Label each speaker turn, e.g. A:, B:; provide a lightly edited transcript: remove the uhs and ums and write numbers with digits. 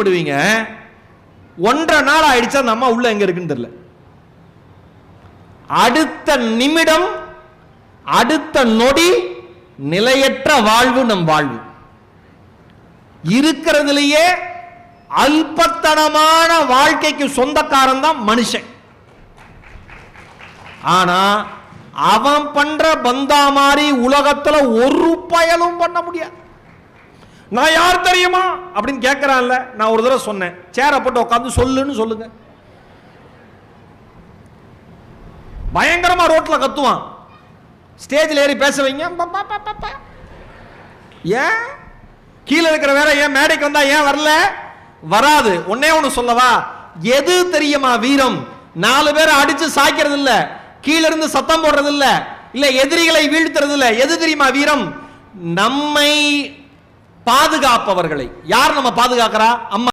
A: படுவீங்க. 1.5 நாள் ஆயிடுச்சு அந்த அம்மா உள்ள எங்க இருக்குன்னு தெரியல. அடுத்த நிமிடம், அடுத்த நொடி நிலையற்ற வாழ்வு நம் வாழ்வு. இருக்கிறதுலயே அல்பத்தனமான வாழ்க்கைக்கு சொந்தக்காரன் தான் மனுஷன். ஆனா அவன் பண்ற பந்தா மாதிரி உலகத்துல ஒரு பயலும் பண்ண முடியாது. நான் யார் தெரியுமா அப்படின்னு கேட்கிறான்ல, நான் ஒரு தடவை சொன்னேன், சேரை போட்டு உட்காந்து சொல்லுன்னு சொல்லுங்க. பயங்கரமா ரோட்ல கத்துவான், ஸ்டேஜில் ஏறி பேச வைங்க. ஏன் கீழே இருக்கிற வேற ஏன் மேடைக்கு வந்தா ஏன் வரல? வராது. ஒன்னே ஒண்ணு சொல்லவா, எது தெரியுமா வீரம்? 4 பேரை அடிச்சு சாய்க்கிறது இல்ல, கீழ இருந்து சத்தம் போடுறது இல்ல, இல்ல எதிரிகளை வீழ்த்துறது இல்ல. எது தெரியுமா வீரம்? நம்மை பாதுகாப்பவர்களை. யார் நம்ம பாதுகாக்கிறா? அம்மா.